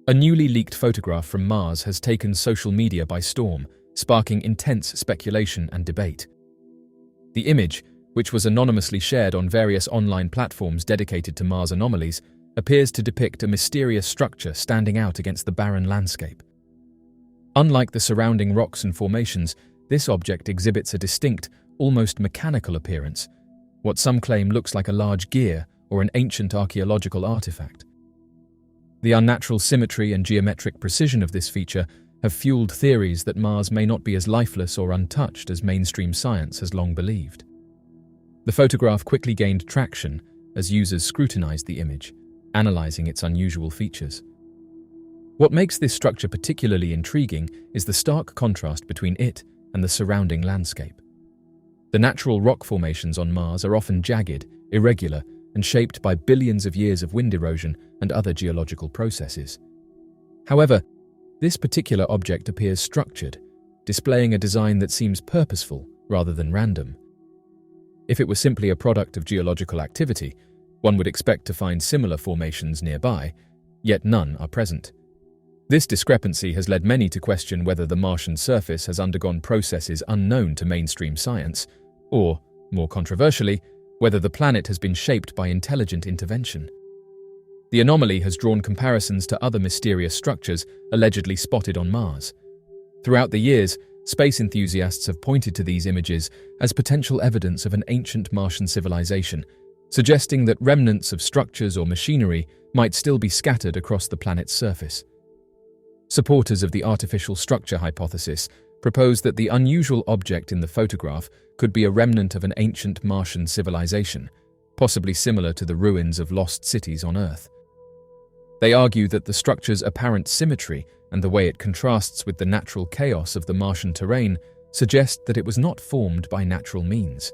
A newly leaked photograph from Mars has taken social media by storm, sparking intense speculation and debate. The image, which was anonymously shared on various online platforms dedicated to Mars anomalies, appears to depict a mysterious structure standing out against the barren landscape. Unlike the surrounding rocks and formations, this object exhibits a distinct, almost mechanical appearance, what some claim looks like a large gear or an ancient archaeological artifact. The unnatural symmetry and geometric precision of this feature have fueled theories that Mars may not be as lifeless or untouched as mainstream science has long believed. The photograph quickly gained traction as users scrutinized the image, analyzing its unusual features. What makes this structure particularly intriguing is the stark contrast between it and the surrounding landscape. The natural rock formations on Mars are often jagged, irregular, and shaped by billions of years of wind erosion and other geological processes. However, this particular object appears structured, displaying a design that seems purposeful rather than random. If it were simply a product of geological activity, one would expect to find similar formations nearby, yet none are present. This discrepancy has led many to question whether the Martian surface has undergone processes unknown to mainstream science, or, more controversially, whether the planet has been shaped by intelligent intervention. The anomaly has drawn comparisons to other mysterious structures allegedly spotted on Mars. Throughout the years, space enthusiasts have pointed to these images as potential evidence of an ancient Martian civilization, suggesting that remnants of structures or machinery might still be scattered across the planet's surface. Supporters of the artificial structure hypothesis propose that the unusual object in the photograph could be a remnant of an ancient Martian civilization, possibly similar to the ruins of lost cities on Earth. They argue that the structure's apparent symmetry and the way it contrasts with the natural chaos of the Martian terrain suggest that it was not formed by natural means.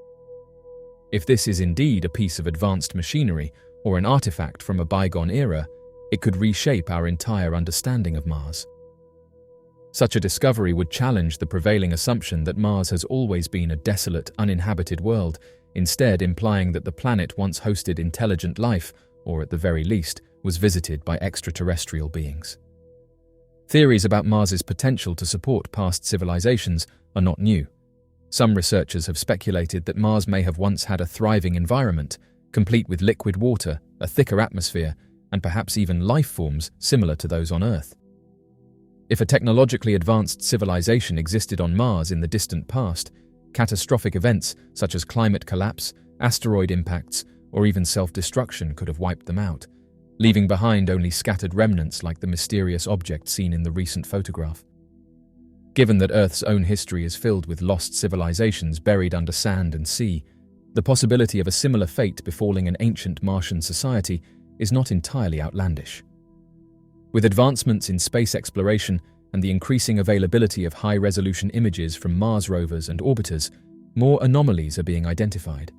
If this is indeed a piece of advanced machinery or an artifact from a bygone era, it could reshape our entire understanding of Mars. Such a discovery would challenge the prevailing assumption that Mars has always been a desolate, uninhabited world, instead implying that the planet once hosted intelligent life, or at the very least, was visited by extraterrestrial beings. Theories about Mars's potential to support past civilizations are not new. Some researchers have speculated that Mars may have once had a thriving environment, complete with liquid water, a thicker atmosphere, and perhaps even life forms similar to those on Earth. If a technologically advanced civilization existed on Mars in the distant past, catastrophic events such as climate collapse, asteroid impacts, or even self-destruction could have wiped them out, leaving behind only scattered remnants like the mysterious object seen in the recent photograph. Given that Earth's own history is filled with lost civilizations buried under sand and sea, the possibility of a similar fate befalling an ancient Martian society is not entirely outlandish. With advancements in space exploration and the increasing availability of high-resolution images from Mars rovers and orbiters, more anomalies are being identified.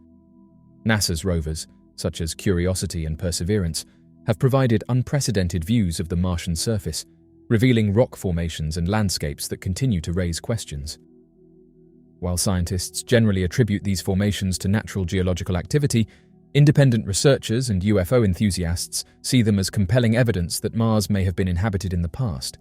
NASA's rovers, such as Curiosity and Perseverance, have provided unprecedented views of the Martian surface, revealing rock formations and landscapes that continue to raise questions. While scientists generally attribute these formations to natural geological activity, independent researchers and UFO enthusiasts see them as compelling evidence that Mars may have been inhabited in the past.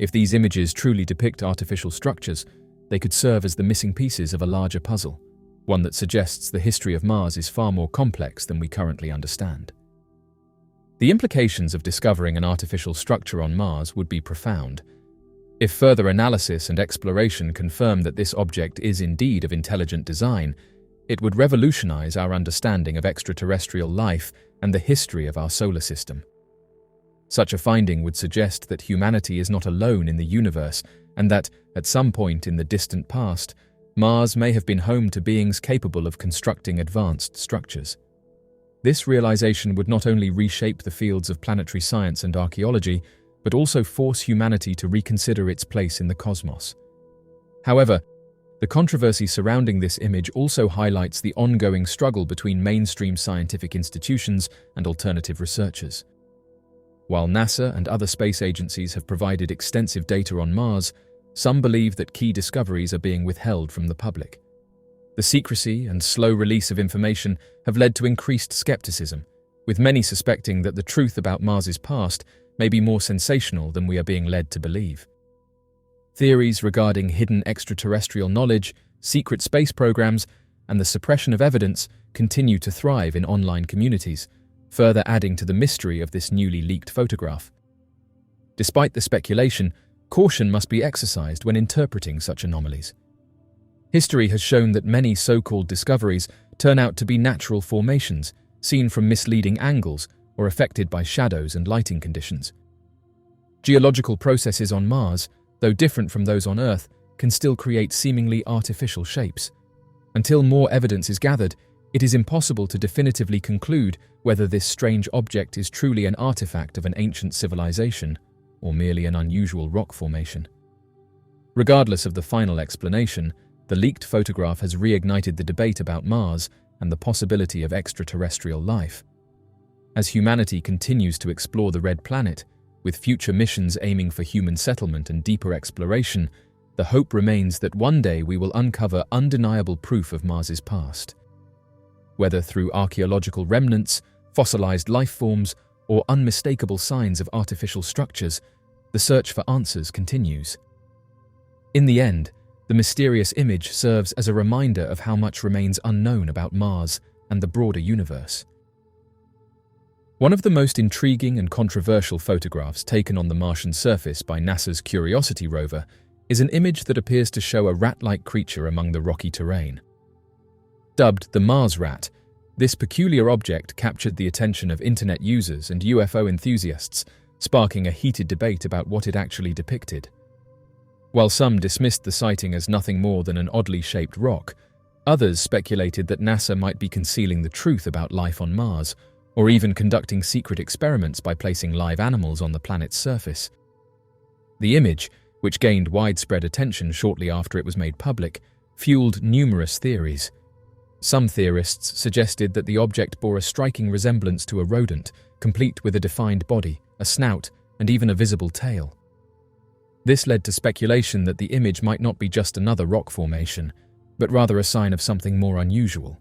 If these images truly depict artificial structures, they could serve as the missing pieces of a larger puzzle, one that suggests the history of Mars is far more complex than we currently understand. The implications of discovering an artificial structure on Mars would be profound. If further analysis and exploration confirm that this object is indeed of intelligent design, it would revolutionize our understanding of extraterrestrial life and the history of our solar system. Such a finding would suggest that humanity is not alone in the universe and that, at some point in the distant past, Mars may have been home to beings capable of constructing advanced structures. This realization would not only reshape the fields of planetary science and archaeology, but also force humanity to reconsider its place in the cosmos. However, the controversy surrounding this image also highlights the ongoing struggle between mainstream scientific institutions and alternative researchers. While NASA and other space agencies have provided extensive data on Mars, some believe that key discoveries are being withheld from the public. The secrecy and slow release of information have led to increased skepticism, with many suspecting that the truth about Mars's past may be more sensational than we are being led to believe. Theories regarding hidden extraterrestrial knowledge, secret space programs, and the suppression of evidence continue to thrive in online communities, further adding to the mystery of this newly leaked photograph. Despite the speculation, caution must be exercised when interpreting such anomalies. History has shown that many so-called discoveries turn out to be natural formations, seen from misleading angles or affected by shadows and lighting conditions. Geological processes on Mars, though different from those on Earth, can still create seemingly artificial shapes. Until more evidence is gathered, it is impossible to definitively conclude whether this strange object is truly an artifact of an ancient civilization or merely an unusual rock formation. Regardless of the final explanation, the leaked photograph has reignited the debate about Mars and the possibility of extraterrestrial life. As humanity continues to explore the Red Planet, with future missions aiming for human settlement and deeper exploration, the hope remains that one day we will uncover undeniable proof of Mars's past. Whether through archaeological remnants, fossilized life forms, or unmistakable signs of artificial structures, the search for answers continues. In the end, the mysterious image serves as a reminder of how much remains unknown about Mars and the broader universe. One of the most intriguing and controversial photographs taken on the Martian surface by NASA's Curiosity rover is an image that appears to show a rat-like creature among the rocky terrain. Dubbed the Mars rat, this peculiar object captured the attention of internet users and UFO enthusiasts, sparking a heated debate about what it actually depicted. While some dismissed the sighting as nothing more than an oddly shaped rock, others speculated that NASA might be concealing the truth about life on Mars, or even conducting secret experiments by placing live animals on the planet's surface. The image, which gained widespread attention shortly after it was made public, fueled numerous theories. Some theorists suggested that the object bore a striking resemblance to a rodent, complete with a defined body, a snout, and even a visible tail. This led to speculation that the image might not be just another rock formation, but rather a sign of something more unusual.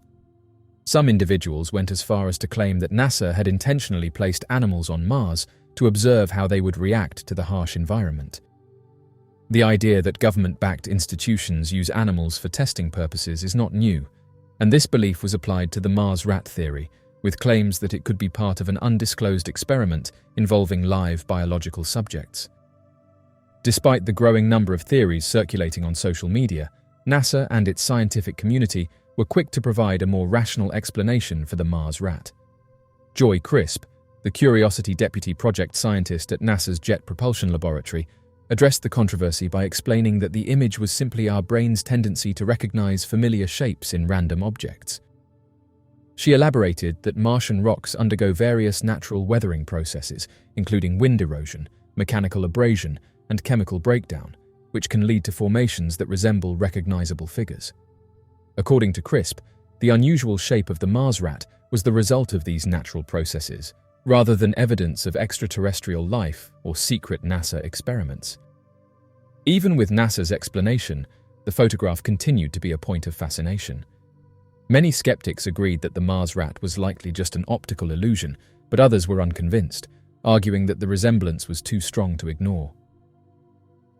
Some individuals went as far as to claim that NASA had intentionally placed animals on Mars to observe how they would react to the harsh environment. The idea that government-backed institutions use animals for testing purposes is not new, and this belief was applied to the Mars rat theory, with claims that it could be part of an undisclosed experiment involving live biological subjects. Despite the growing number of theories circulating on social media, NASA and its scientific community were quick to provide a more rational explanation for the Mars rat. Joy Crisp, the Curiosity deputy project scientist at NASA's Jet Propulsion Laboratory, addressed the controversy by explaining that the image was simply our brain's tendency to recognize familiar shapes in random objects. She elaborated that Martian rocks undergo various natural weathering processes, including wind erosion, mechanical abrasion, and chemical breakdown, which can lead to formations that resemble recognizable figures. According to Crisp, the unusual shape of the Mars rat was the result of these natural processes, rather than evidence of extraterrestrial life or secret NASA experiments. Even with NASA's explanation, the photograph continued to be a point of fascination. Many skeptics agreed that the Mars rat was likely just an optical illusion, but others were unconvinced, arguing that the resemblance was too strong to ignore.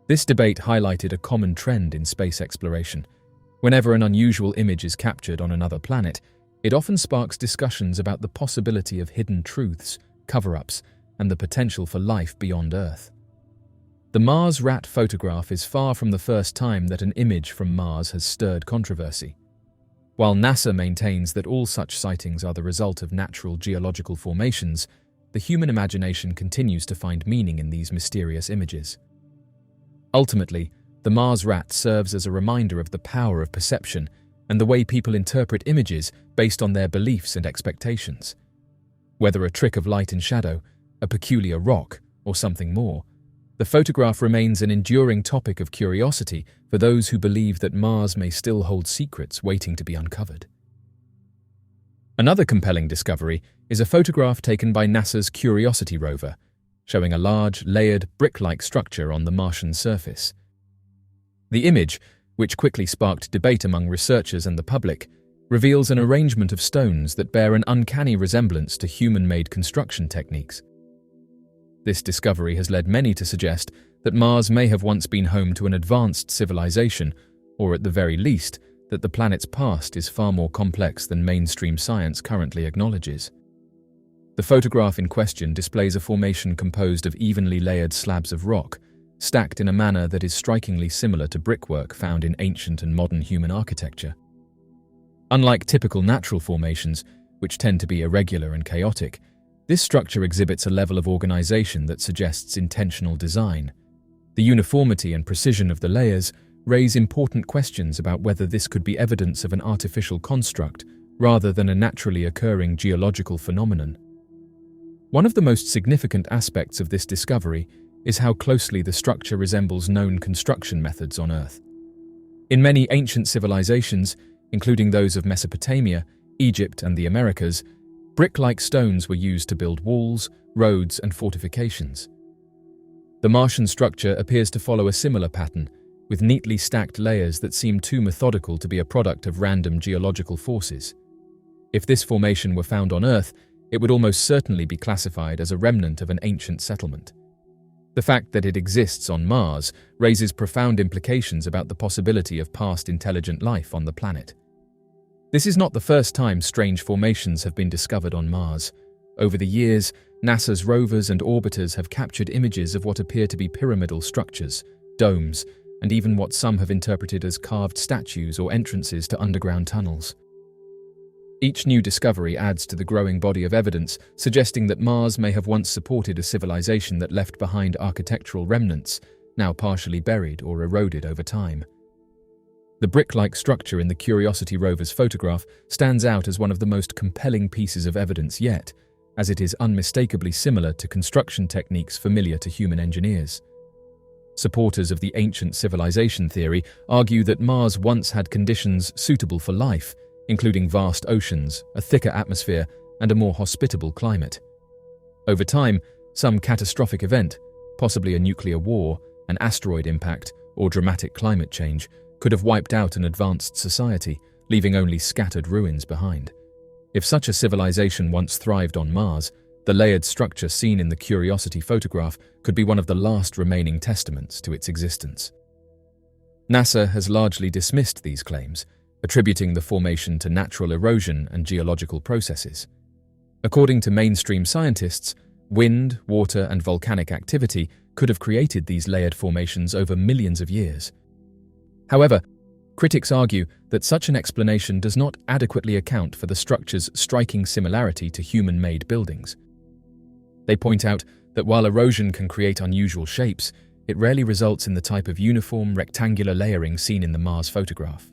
This debate highlighted a common trend in space exploration. Whenever an unusual image is captured on another planet, it often sparks discussions about the possibility of hidden truths, cover-ups, and the potential for life beyond Earth. The Mars rat photograph is far from the first time that an image from Mars has stirred controversy. While NASA maintains that all such sightings are the result of natural geological formations, the human imagination continues to find meaning in these mysterious images. Ultimately, the Mars rat serves as a reminder of the power of perception and the way people interpret images based on their beliefs and expectations. Whether a trick of light and shadow, a peculiar rock, or something more, the photograph remains an enduring topic of curiosity for those who believe that Mars may still hold secrets waiting to be uncovered. Another compelling discovery is a photograph taken by NASA's Curiosity rover, showing a large, layered, brick-like structure on the Martian surface. The image, which quickly sparked debate among researchers and the public, reveals an arrangement of stones that bear an uncanny resemblance to human-made construction techniques. This discovery has led many to suggest that Mars may have once been home to an advanced civilization, or at the very least, that the planet's past is far more complex than mainstream science currently acknowledges. The photograph in question displays a formation composed of evenly layered slabs of rock, stacked in a manner that is strikingly similar to brickwork found in ancient and modern human architecture. Unlike typical natural formations, which tend to be irregular and chaotic, this structure exhibits a level of organization that suggests intentional design. The uniformity and precision of the layers raise important questions about whether this could be evidence of an artificial construct rather than a naturally occurring geological phenomenon. One of the most significant aspects of this discovery is how closely the structure resembles known construction methods on Earth. In many ancient civilizations, including those of Mesopotamia, Egypt, and the Americas, brick-like stones were used to build walls, roads, and fortifications. The Martian structure appears to follow a similar pattern, with neatly stacked layers that seem too methodical to be a product of random geological forces. If this formation were found on Earth, it would almost certainly be classified as a remnant of an ancient settlement. The fact that it exists on Mars raises profound implications about the possibility of past intelligent life on the planet. This is not the first time strange formations have been discovered on Mars. Over the years, NASA's rovers and orbiters have captured images of what appear to be pyramidal structures, domes, and even what some have interpreted as carved statues or entrances to underground tunnels. Each new discovery adds to the growing body of evidence suggesting that Mars may have once supported a civilization that left behind architectural remnants, now partially buried or eroded over time. The brick-like structure in the Curiosity rover's photograph stands out as one of the most compelling pieces of evidence yet, as it is unmistakably similar to construction techniques familiar to human engineers. Supporters of the ancient civilization theory argue that Mars once had conditions suitable for life, including vast oceans, a thicker atmosphere, and a more hospitable climate. Over time, some catastrophic event, possibly a nuclear war, an asteroid impact, or dramatic climate change, could have wiped out an advanced society, leaving only scattered ruins behind. If such a civilization once thrived on Mars, the layered structure seen in the Curiosity photograph could be one of the last remaining testaments to its existence. NASA has largely dismissed these claims, attributing the formation to natural erosion and geological processes. According to mainstream scientists, wind, water, and volcanic activity could have created these layered formations over millions of years. However, critics argue that such an explanation does not adequately account for the structure's striking similarity to human-made buildings. They point out that while erosion can create unusual shapes, it rarely results in the type of uniform, rectangular layering seen in the Mars photograph.